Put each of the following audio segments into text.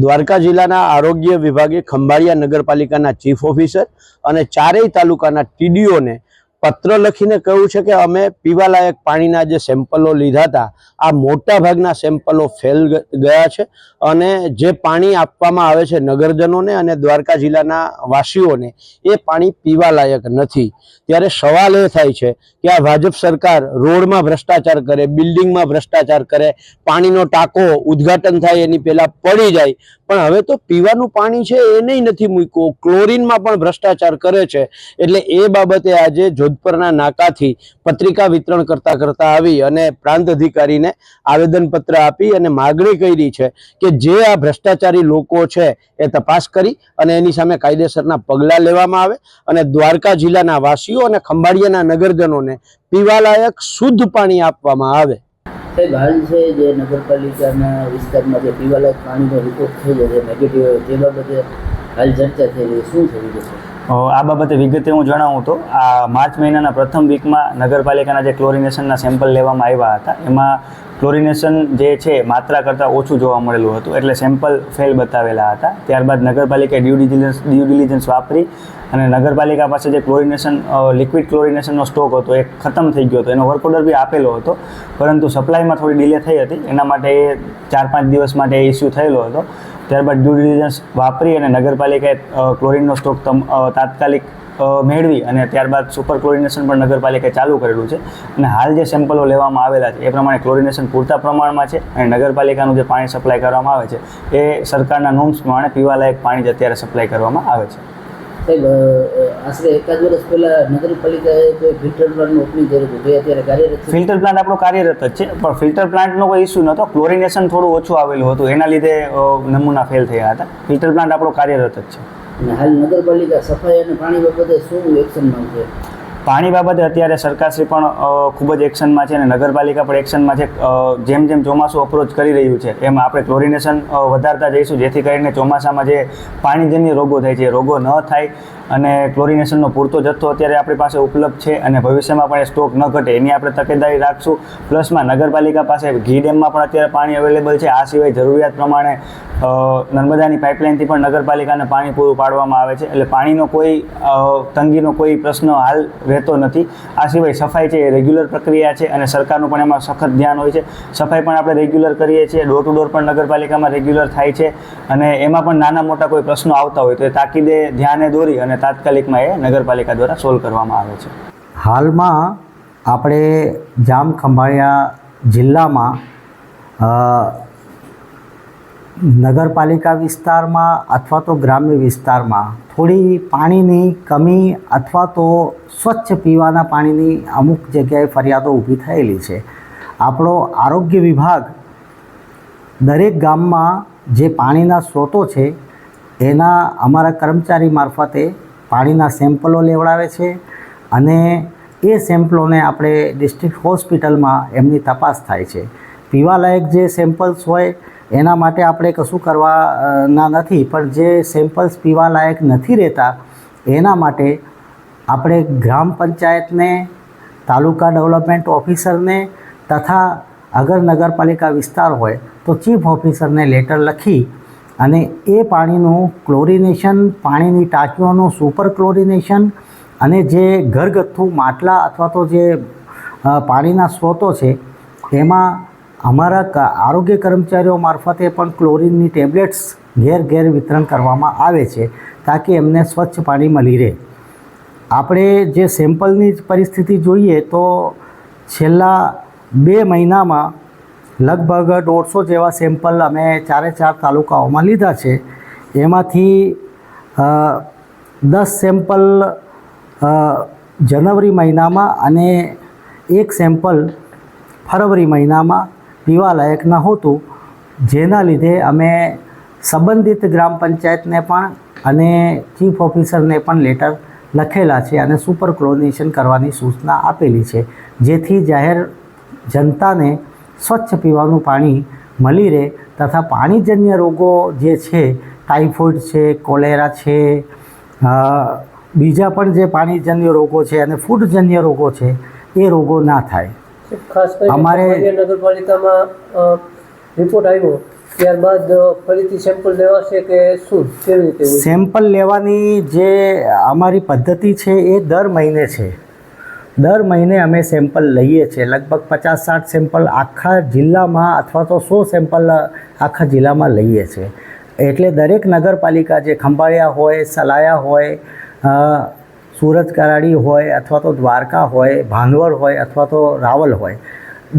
દ્વારકા જિલ્લાના આરોગ્ય વિભાગે ખંભાળિયા નગરપાલિકાના ચીફ ઓફિસર અને ચારેય તાલુકાના ટીડીઓને પત્ર લખીને કહ્યું છે કે અમે પીવાલાયક પાણીના જે સેમ્પલો લીધા હતા આ મોટા ભાગના સેમ્પલો ફેલ ગયા છે અને જે પાણી આપવામાં આવે છે નગરજનોને અને દ્વારકા જિલ્લાના વાસીઓને એ પાણી પીવાલાયક નથી। ત્યારે સવાલ એ થાય છે કે આ ભાજપ સરકાર રોડમાં ભ્રષ્ટાચાર કરે, બિલ્ડિંગમાં ભ્રષ્ટાચાર કરે, પાણીનો ટાંકો ઉદ્ઘાટન થાય એની પહેલા પડી જાય, પણ હવે તો પીવાનું પાણી છે એને નથી મૂક્યો, ક્લોરીનમાં પણ ભ્રષ્ટાચાર કરે છે। એટલે એ બાબતે આજે જોધપુરના નાકાથી પત્રિકા વિતરણ કરતા આવી અને પ્રાંત અધિકારીને આવેદનપત્ર આપી અને માગણી કરી છે કે જે આ ભ્રષ્ટાચારી લોકો છે એ તપાસ કરી અને એની સામે કાયદેસરના પગલાં લેવામાં આવે અને દ્વારકા જિલ્લાના વાસીઓ અને ખંભાળિયાના નગરજનોને પીવાલાયક શુદ્ધ પાણી આપવામાં આવે। હાલ છે જે નગરપાલિકાના વિસ્તારમાં જે પીવાલાયક પાણીનો રિપોર્ટ થઈ જાય છે નેગેટિવ, તે બાબતે હાલ ચર્ચા થઈ રહી, શું થઈ રહ્યું છે? આ બાબતે વિગતે હું જણાવું તો આ માર્ચ મહિનાના પ્રથમ વીકમાં નગરપાલિકાના જે ક્લોરિનેશનના સેમ્પલ લેવામાં આવ્યા હતા એમાં ક્લોરિનેશન જે છે માત્રા કરતાં ઓછું જોવા મળેલું હતું, એટલે સેમ્પલ ફેલ બતાવેલા હતા। ત્યારબાદ નગરપાલિકાએ ડ્યુ ડિલિજન્સ વાપરી અને નગરપાલિકા પાસે જે ક્લોરિનેશન લિક્વિડ ક્લોરિનેશનનો સ્ટોક હતો એ ખતમ થઈ ગયો હતો, એનો વર્ક ઓર્ડર બી આપેલો હતો, પરંતુ સપ્લાયમાં થોડી ડિલે થઈ હતી, એના માટે એ 4-5 દિવસ માટે એ ઇસ્યુ થયેલો હતો। ત્યારબાદ ડ્યુ ડિલિજન્સ વાપરી અને નગરપાલિકાએ ક્લોરિનનો સ્ટોક તાત્કાલિક મેળવી અને ત્યારબાદ સુપર ક્લોરિનેશન પણ નગરપાલિકાએ ચાલુ કરેલું છે અને હાલ જે સેમ્પલો લેવામાં આવેલા છે એ પ્રમાણે ક્લોરિનેશન પૂરતા પ્રમાણમાં છે અને નગરપાલિકાનું જે પાણી સપ્લાય કરવામાં આવે છે એ સરકારના નોર્મ્સ પ્રમાણે પીવાલાયક પાણી જ અત્યારે સપ્લાય કરવામાં આવે છે। સાહેબ, આશરે 1 વર્ષ પહેલા નગરપાલિકાએ કોઈ ફિલ્ટર પ્લાન્ટનું ઓપનિંગ કર્યું હતું, તે અત્યારે કાર્યરત છે? ફિલ્ટર પ્લાન્ટ આપણો કાર્યરત જ છે, પણ ફિલ્ટર પ્લાન્ટનો કોઈ ઇસ્યુ નહોતો, ક્લોરિનેશન થોડું ઓછું આવેલું હતું, એના લીધે નમૂના ફેલ થયા હતા। ફિલ્ટર પ્લાન્ટ આપણો કાર્યરત જ છે। અને હાલ નગરપાલિકા સફાઈ અને પાણી બાબતે શું એક્શનમાં છે? પાણી બાબતે અત્યારે સરકારશ્રી પણ ખૂબ જ એક્શનમાં છે અને નગરપાલિકા પણ એક્શનમાં છે। જેમ જેમ ચોમાસું અપ્રોચ કરી રહ્યું છે એમ આપણે ક્લોરિનેશન વધારતા જઈશું, જેથી કરીને ચોમાસામાં જે પાણીજન્ય રોગો થાય છે એ રોગો ન થાય અને ક્લોરિનેશનનો પૂરતો જથ્થો અત્યારે આપણી પાસે ઉપલબ્ધ છે અને ભવિષ્યમાં પણ એ સ્ટોક ન ઘટે એની આપણે તકેદારી રાખશું। પ્લસમાં નગરપાલિકા પાસે ઘી ડેમમાં પણ અત્યારે પાણી અવેલેબલ છે, આ સિવાય જરૂરિયાત પ્રમાણે નર્મદાની પાઇપલાઇનથી પણ નગરપાલિકાને પાણી પૂરું પાડવામાં આવે છે, એટલે પાણીનો કોઈ તંગીનો કોઈ પ્રશ્ન હાલ રહેતો નથી। આ સિવાય સફાઈ છે એ રેગ્યુલર પ્રક્રિયા છે અને સરકારનું પણ એમાં સખત ધ્યાન હોય છે। સફાઈ પણ આપણે રેગ્યુલર કરીએ છીએ, ડોર ટુ ડોર પણ નગરપાલિકામાં રેગ્યુલર થાય છે અને એમાં પણ નાના મોટા કોઈ પ્રશ્નો આવતા હોય તો એ તાકીદે ધ્યાને દોરી અને તાત્કાલિકમાં એ નગરપાલિકા દ્વારા સોલ્વ કરવામાં આવે છે। હાલમાં આપણે જામ ખંભાળિયા જિલ્લામાં નગરપાલિકા વિસ્તારમાં અથવા તો ગ્રામ્ય વિસ્તારમાં થોડી પાણીની કમી અથવા તો સ્વચ્છ પીવાના પાણીની અમુક જગ્યાએ ફરિયાદો ઊભી થયેલી છે। આપણો આરોગ્ય વિભાગ દરેક ગામમાં જે પાણીના સ્ત્રોતો છે એના અમારા કર્મચારી મારફતે પાણીના સેમ્પલો લેવડાવે છે અને એ સેમ્પલોને આપણે ડિસ્ટ્રિક્ટ હોસ્પિટલમાં એમની તપાસ થાય છે। પીવાલાયક જે સેમ્પલ્સ હોય એના માટે આપણે કશું કરવાના નથી, પણ જે સેમ્પલ્સ પીવાલાયક નથી રહેતા એના માટે આપણે ગ્રામ પંચાયતને, તાલુકા ડેવલપમેન્ટ ઓફિસરને તથા અગર નગરપાલિકા વિસ્તાર હોય તો ચીફ ઓફિસરને લેટર લખી અને એ પાણીનું ક્લોરિનેશન, પાણીની ટાંકીઓનું સુપર ક્લોરિનેશન અને જે ઘરગથ્થુ માટલા અથવા તો જે પાણીના સ્ત્રોતો છે એમાં અમારા આરોગ્ય કર્મચારીઓ મારફતે પણ ક્લોરિનની ટેબ્લેટ્સ ઘેર ઘેર વિતરણ કરવામાં આવે છે તાકી એમને સ્વચ્છ પાણી મળી રહે। આપણે જે સેમ્પલની જ પરિસ્થિતિ જોઈએ તો છેલ્લા 2 મહિનામાં લગભગ 150 જેવા સેમ્પલ અમે 4 તાલુકાઓમાં લીધા છે। એમાંથી 10 સેમ્પલ જાન્યુઆરી મહિનામાં અને 1 સેમ્પલ ફરવરી મહિનામાં પીવાલાયક નહોતું, જેના લીધે અમે સંબંધિત ગ્રામ પંચાયતને પણ અને ચીફ ઓફિસરને પણ લેટર લખેલા છે અને સુપર ક્લોરિનેશન કરવાની સૂચના આપેલી છે, જેથી જાહેર જનતાને સ્વચ્છ પીવાનું પાણી મળી રહે તથા પાણીજન્ય રોગો જે છે, ટાઇફોઇડ છે, કોલેરા છે, બીજા પણ જે પાણીજન્ય રોગો છે અને ફૂડજન્ય રોગો છે એ રોગો ના થાય। ખાસ કરીને નગરપાલિકામાં રિપોર્ટ આવ્યો ત્યારબાદ ફરીથી સેમ્પલ લેવાશે કે શું કેવી રીતે હોય? સેમ્પલ લેવાની જે અમારી પદ્ધતિ છે એ દર મહિને છે. દર મહિને અમે સેમ્પલ લઈએ છીએ. લગભગ 50-60 સેમ્પલ આખા જિલ્લામાં અથવા તો 100 સેમ્પલ આખા જિલ્લામાં લઈએ છીએ. એટલે દરેક નગરપાલિકા જે ખંભાળિયા હોય, સલાયા હોય, સુરત કરાડી હોય અથવા તો દ્વારકા હોય, ભાનવડ હોય અથવા તો રાવલ હોય,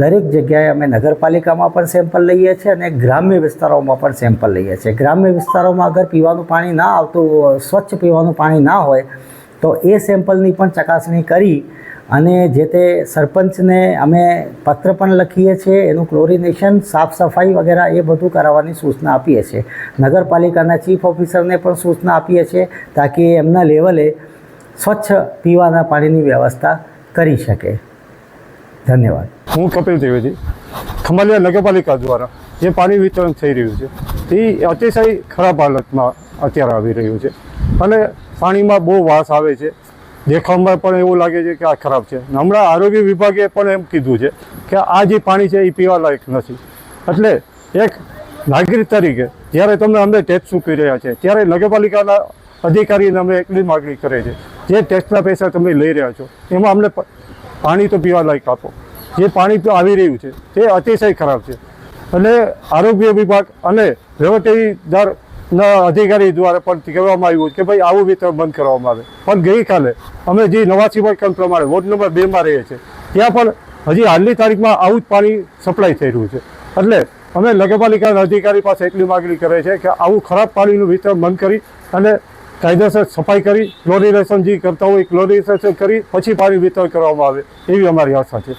દરેક જગ્યાએ અમે નગરપાલિકામાં પણ સેમ્પલ લઈએ છીએ અને ગ્રામ્ય વિસ્તારોમાં પણ સેમ્પલ લઈએ છીએ. ગ્રામ્ય વિસ્તારોમાં અગર પીવાનું પાણી ના આવતું, સ્વચ્છ પીવાનું પાણી ના હોય તો એ સેમ્પલની પણ ચકાસણી કરી અને જે તે સરપંચને અમે પત્ર પણ લખીએ છીએ. એનું ક્લોરિનેશન, સાફ સફાઈ વગેરે એ બધું કરાવવાની સૂચના આપીએ છીએ. નગરપાલિકાના ચીફ ઓફિસરને પણ સૂચના આપીએ છીએ તાકી એમના લેવલે સ્વચ્છ પીવાના પાણીની વ્યવસ્થા કરી શકે. ધન્યવાદ. હું કપિલ ત્રિવેદી. ખંભાળિયા નગરપાલિકા દ્વારા જે પાણી વિતરણ થઈ રહ્યું છે તે અતિશય ખરાબ હાલતમાં અત્યારે આવી રહ્યું છે અને પાણીમાં બહુ વાસ આવે છે. દેખાવમાં પણ એવું લાગે છે કે આ ખરાબ છે. હમણાં આરોગ્ય વિભાગે પણ એમ કીધું છે કે આ જે પાણી છે એ પીવા લાયક નથી. એટલે એક નાગરિક તરીકે જ્યારે તમે અમે ટેક્સ ચૂકવી રહ્યા છે ત્યારે નગરપાલિકાના અધિકારીને અમે એટલી માગણી કરે છે, જે ટેક્સના પૈસા તમે લઈ રહ્યા છો એમાં અમને પાણી તો પીવા લાયક આપો. જે પાણી આવી રહ્યું છે તે અતિશય ખરાબ છે. અને આરોગ્ય વિભાગ અને વહીવટીદારના અધિકારી દ્વારા પણ કહેવામાં આવ્યું કે ભાઈ આવું વિતરણ બંધ કરવામાં આવે. પણ ગઈકાલે અમે જે 89 મકાન પ્રમાણે વોર્ડ નંબર 2માં રહીએ છીએ ત્યાં પણ હજી હાલની તારીખમાં આવું જ પાણી સપ્લાય થઈ રહ્યું છે. એટલે અમે નગરપાલિકાના અધિકારી પાસે એટલી માગણી કરે છે કે આવું ખરાબ પાણીનું વિતરણ બંધ કરી અને કાયદેસર સફાઈ કરી, ક્લોરિનેશન જે કરતા હોય ક્લોરિનેશન કરી પછી પાણી વિતરણ કરવામાં આવે એવી અમારી આશા છે.